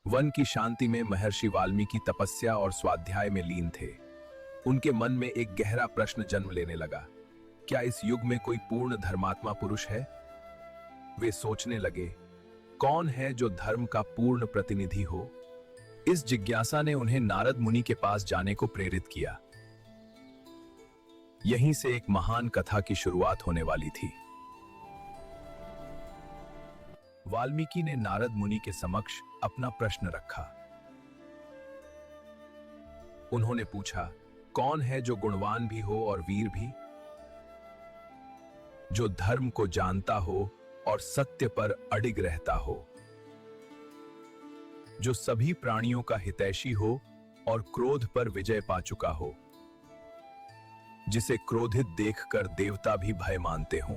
One की शांति में महर्षि वाल्मीकि तपस्या और स्वाध्याय में लीन थे। उनके मन में एक गहरा प्रश्न जन्म लेने लगा, क्या इस युग में कोई पूर्ण धर्मात्मा पुरुष है? वे सोचने लगे, कौन है जो धर्म का पूर्ण प्रतिनिधि हो? इस जिज्ञासा ने उन्हें नारद मुनि के पास जाने को प्रेरित किया। यहीं से एक महान कथा की शुरुआत होने वाली थी। वाल्मीकि ने नारद मुनि के समक्ष अपना प्रश्न रखा। उन्होंने पूछा, कौन है जो गुणवान भी हो और वीर भी, जो धर्म को जानता हो और सत्य पर अडिग रहता हो, जो सभी प्राणियों का हितैषी हो और क्रोध पर विजय पा चुका हो, जिसे क्रोधित देखकर देवता भी भय मानते हों।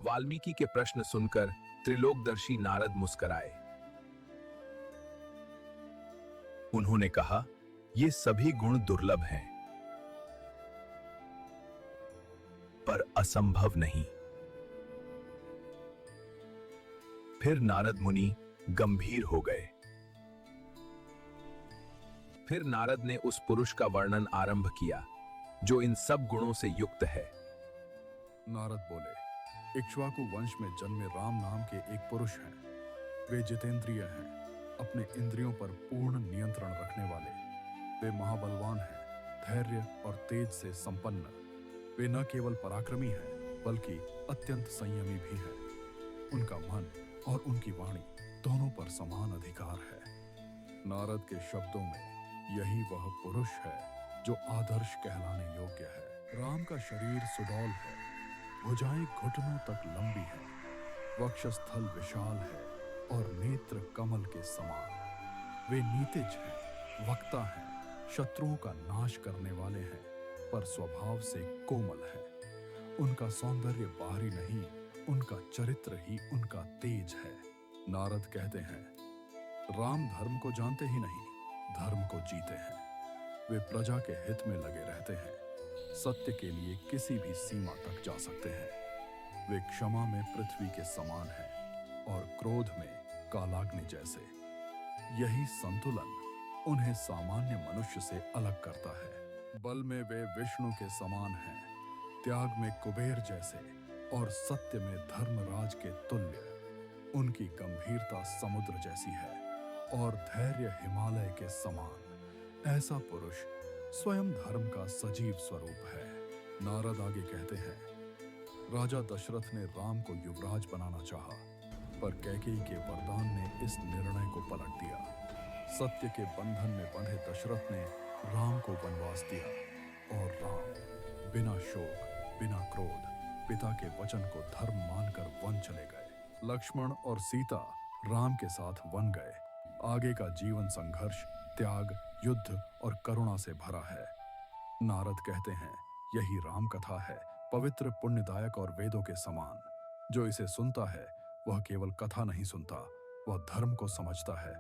वाल्मीकि के प्रश्न सुनकर त्रिलोकदर्शी नारद मुस्कुराए। उन्होंने कहा, ये सभी गुण दुर्लभ हैं, पर असंभव नहीं। फिर नारद मुनि गंभीर हो गए। फिर नारद ने उस पुरुष का वर्णन आरंभ किया जो इन सब गुणों से युक्त है। नारद बोले, इक्ष्वाकु वंश में जन्मे राम नाम के एक पुरुष हैं। वे जितेंद्रिय हैं, अपने इंद्रियों पर पूर्ण नियंत्रण रखने वाले। वे महाबलवान हैं, धैर्य और तेज से संपन्न। वे न केवल पराक्रमी हैं, बल्कि अत्यंत संयमी भी हैं। उनका मन और उनकी वाणी दोनों पर समान अधिकार है। नारद के शब्दों में यही वह पुरुष है जो आदर्श कहलाने योग्य है। राम का शरीर सुडौल है, भुजाएं घुटनों तक लंबी हैं, वक्षस्थल विशाल है और नेत्र कमल के समान। वे नीतिज हैं, वक्ता हैं, शत्रुओं का नाश करने वाले हैं, पर स्वभाव से कोमल है। उनका सौंदर्य बाहरी नहीं, उनका चरित्र ही उनका तेज है। नारद कहते हैं, राम धर्म को जानते ही नहीं, धर्म को जीते हैं। वे प्रजा के हित में लगे रहते हैं, सत्य के लिए किसी भी सीमा तक जा सकते हैं। वे क्षमा में पृथ्वी के समान हैं और क्रोध में कालाग्नि जैसे। यही संतुलन उन्हें सामान्य मनुष्य से अलग करता है। बल में वे विष्णु के समान हैं, त्याग में कुबेर जैसे और सत्य में धर्मराज के तुल्य। उनकी गंभीरता समुद्र जैसी है और धैर्य हिमालय के समान। ऐसा पुरुष स्वयं धर्म का सजीव स्वरूप है। नारद आगे कहते हैं, राजा दशरथ ने राम को युवराज बनाना चाहा, पर कैकेयी के वरदान ने इस निर्णय को पलट दिया। सत्य के बंधन में बंधे दशरथ ने राम को वनवास दिया और राम बिना शोक, बिना क्रोध, पिता के वचन को धर्म मानकर वन चले गए। लक्ष्मण और सीता राम के साथ वन गए। आगे का जीवन संघर्ष, त्याग, युद्ध और करुणा से भरा है। नारद कहते हैं, यही राम कथा है, पवित्र, पुण्यदायक और वेदों के समान। जो इसे सुनता है वह केवल कथा नहीं सुनता, वह धर्म को समझता है।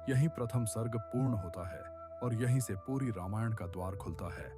यही प्रथम सर्ग पूर्ण होता है और यहीं से पूरी रामायण का द्वार खुलता है।